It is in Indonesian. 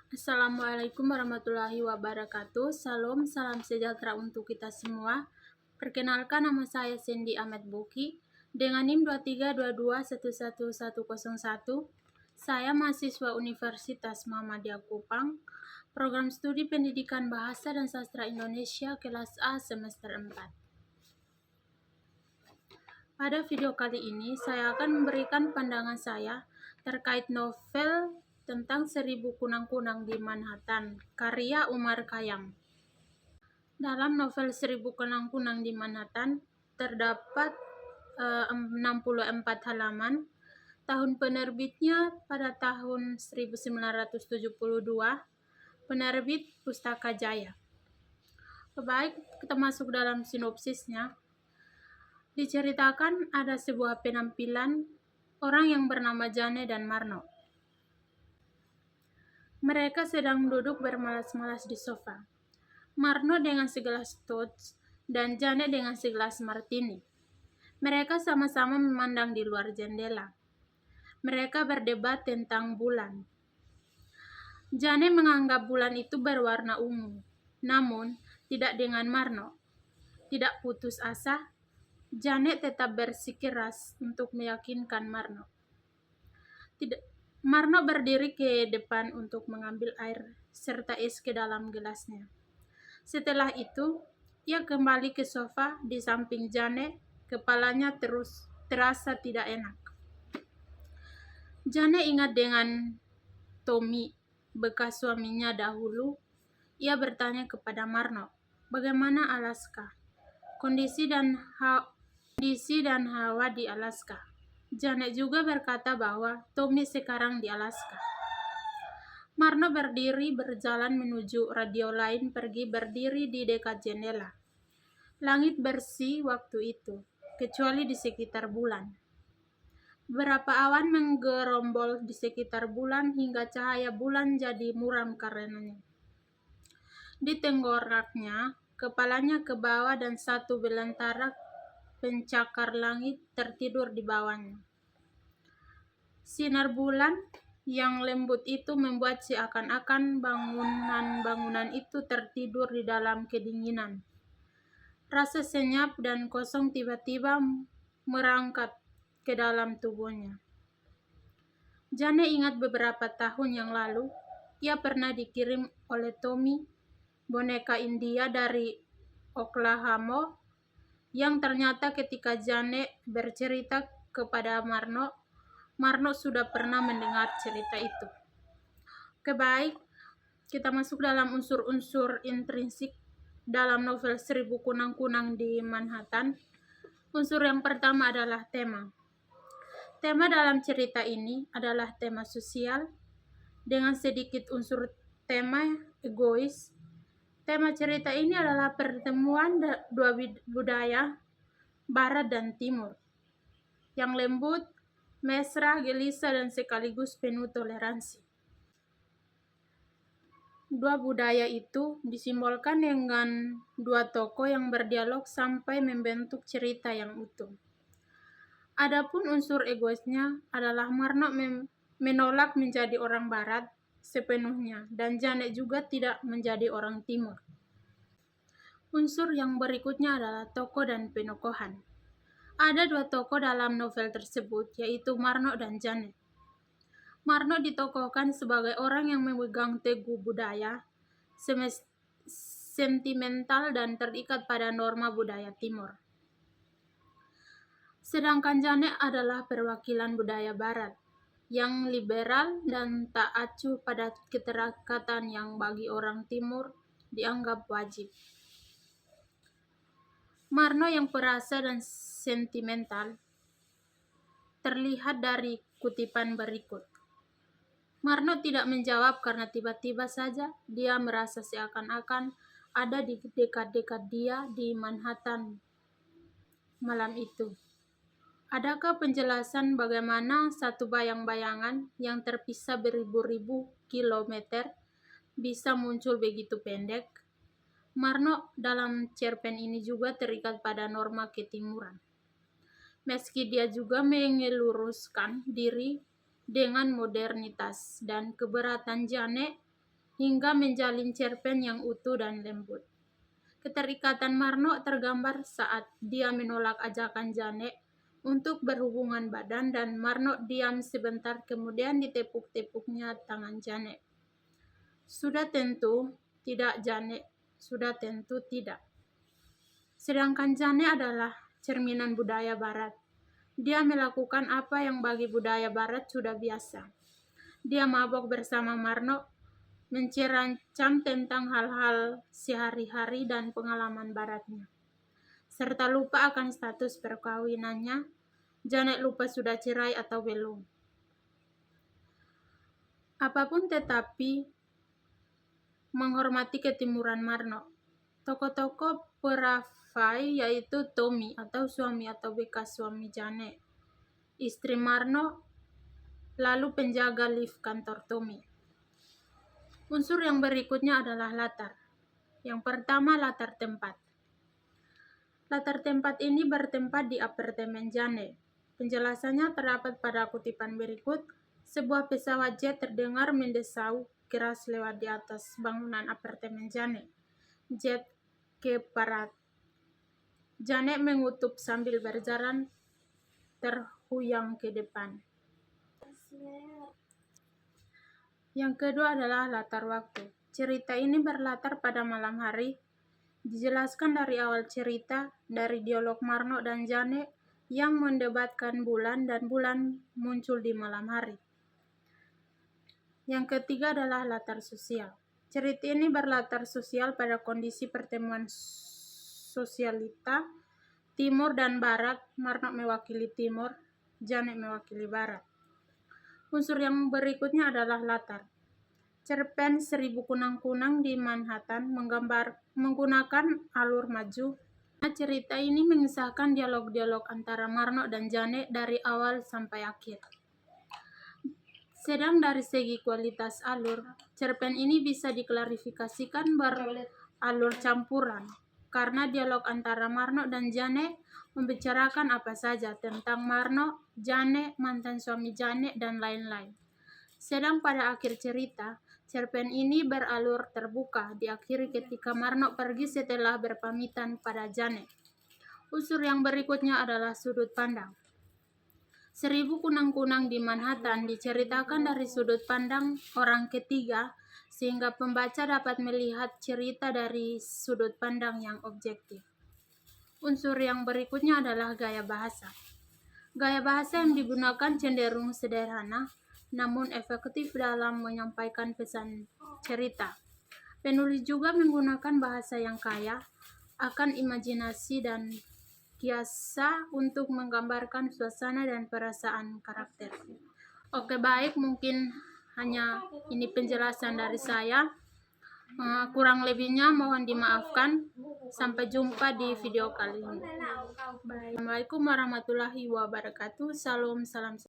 Assalamualaikum warahmatullahi wabarakatuh. Salam sejahtera untuk kita semua. Perkenalkan, nama saya Cindy Ahmed Buki dengan NIM 2322111101. Saya mahasiswa Universitas Muhammadiyah Kupang, Program Studi Pendidikan Bahasa dan Sastra Indonesia kelas A semester 4. Pada video kali ini, saya akan memberikan pandangan saya terkait novel tentang 1000 Kunang-Kunang di Manhattan, karya Umar Khayyam. Dalam novel 1000 Kunang-Kunang di Manhattan, terdapat 64 halaman. Tahun penerbitnya pada tahun 1972, penerbit Pustaka Jaya. Baik, kita masuk dalam sinopsisnya. Diceritakan ada sebuah penampilan orang yang bernama Jane dan Marno. Mereka sedang duduk bermalas-malas di sofa. Marno dengan segelas touch dan Jane dengan segelas martini. Mereka sama-sama memandang di luar jendela. Mereka berdebat tentang bulan. Jane menganggap bulan itu berwarna ungu, namun tidak dengan Marno. Tidak putus asa, Jane tetap bersikeras untuk meyakinkan Marno. Marno berdiri ke depan untuk mengambil air serta es ke dalam gelasnya. Setelah itu, ia kembali ke sofa di samping Jane. Kepalanya terus terasa tidak enak. Jane ingat dengan Tommy, bekas suaminya dahulu. Ia bertanya kepada Marno, bagaimana Alaska? Kondisi dan hawa di Alaska. Jane juga berkata bahwa Tommy sekarang di Alaska. Marno berdiri berjalan menuju radio lain, pergi berdiri di dekat jendela. Langit bersih waktu itu, kecuali di sekitar bulan. Beberapa awan menggerombol di sekitar bulan hingga cahaya bulan jadi muram karenanya. Di tenggorokannya, kepalanya ke bawah dan satu belantara pencakar langit tertidur di bawahnya. Sinar bulan yang lembut itu membuat seakan-akan bangunan-bangunan itu tertidur di dalam kedinginan. Rasa senyap dan kosong tiba-tiba merangkak ke dalam tubuhnya. Jane ingat beberapa tahun yang lalu, ia pernah dikirim oleh Tommy boneka India dari Oklahoma, yang ternyata ketika Jane bercerita kepada Marno sudah pernah mendengar cerita itu. Baik, kita masuk dalam unsur-unsur intrinsik dalam novel 1000 Kunang-Kunang di Manhattan. Unsur yang pertama adalah tema. Tema dalam cerita ini adalah tema sosial dengan sedikit unsur tema egois. Tema cerita ini adalah pertemuan dua budaya, Barat dan Timur, yang lembut, mesra, gelisah, dan sekaligus penuh toleransi. Dua budaya itu disimbolkan dengan dua tokoh yang berdialog sampai membentuk cerita yang utuh. Adapun unsur egoisnya adalah Marno menolak menjadi orang Barat sepenuhnya, dan Jane juga tidak menjadi orang Timur. Unsur yang berikutnya adalah tokoh dan penokohan. Ada dua tokoh dalam novel tersebut, yaitu Marno dan Jane. Marno ditokohkan sebagai orang yang memegang teguh budaya, sentimental dan terikat pada norma budaya Timur. Sedangkan Jane adalah perwakilan budaya Barat, yang liberal dan tak acuh pada keterikatan yang bagi orang Timur dianggap wajib. Marno yang perasa dan sentimental terlihat dari kutipan berikut. Marno tidak menjawab karena tiba-tiba saja dia merasa seakan-akan ada di dekat-dekat dia di Manhattan malam itu. Adakah penjelasan bagaimana satu bayang-bayangan yang terpisah beribu-ribu kilometer bisa muncul begitu pendek? Marno dalam cerpen ini juga terikat pada norma ketimuran. Meski dia juga mengeluruskan diri dengan modernitas dan keberatan Jane hingga menjalin cerpen yang utuh dan lembut. Keterikatan Marno tergambar saat dia menolak ajakan Jane untuk berhubungan badan dan Marno diam sebentar kemudian ditepuk-tepuknya tangan Jane. Sudah tentu tidak, Jane. Sudah tentu tidak. Sedangkan Jane adalah cerminan budaya barat. Dia melakukan apa yang bagi budaya barat sudah biasa. Dia mabok bersama Marno, mencerancam tentang hal-hal sehari-hari dan pengalaman baratnya. Serta lupa akan status perkawinannya. Janet lupa sudah cerai atau belum. Apapun tetapi menghormati ketimuran Marno. Tokoh-tokoh peravai yaitu Tommy atau suami atau bekas suami Janet, istri Marno, lalu penjaga lift kantor Tommy. Unsur yang berikutnya adalah latar. Yang pertama, latar tempat. Latar tempat ini bertempat di apartemen Janet. Penjelasannya terdapat pada kutipan berikut. Sebuah pesawat jet terdengar mendesau keras lewat di atas bangunan apartemen Janet. Jet ke barat. Janet mengutuk sambil berjalan terhuyang ke depan. Yang kedua adalah latar waktu. Cerita ini berlatar pada malam hari. Dijelaskan dari awal cerita, dari dialog Marno dan Janet yang mendebatkan bulan dan bulan muncul di malam hari. Yang ketiga adalah latar sosial. Cerita ini berlatar sosial pada kondisi pertemuan sosialita Timur dan Barat. Marno mewakili Timur, Janet mewakili Barat. Unsur yang berikutnya adalah latar. Cerpen 1000 Kunang-Kunang di Manhattan menggunakan alur maju. Cerita ini mengisahkan dialog-dialog antara Marno dan Janet dari awal sampai akhir. Sedang dari segi kualitas alur, cerpen ini bisa diklarifikasikan beralur campuran, karena dialog antara Marno dan Janet membicarakan apa saja tentang Marno, Janet, mantan suami Janet, dan lain-lain. Sedang pada akhir cerita, cerpen ini beralur terbuka, diakhiri ketika Marno pergi setelah berpamitan pada Janet. Unsur yang berikutnya adalah sudut pandang. 1000 Kunang-Kunang di Manhattan diceritakan dari sudut pandang orang ketiga, sehingga pembaca dapat melihat cerita dari sudut pandang yang objektif. Unsur yang berikutnya adalah gaya bahasa. Gaya bahasa yang digunakan cenderung sederhana, namun efektif dalam menyampaikan pesan cerita. Penulis juga menggunakan bahasa yang kaya akan imajinasi dan kiasa untuk menggambarkan suasana dan perasaan karakter. Oke, baik, mungkin hanya ini penjelasan dari saya. Kurang lebihnya mohon dimaafkan. Sampai jumpa di video kali ini. Assalamualaikum warahmatullahi wabarakatuh. Salam.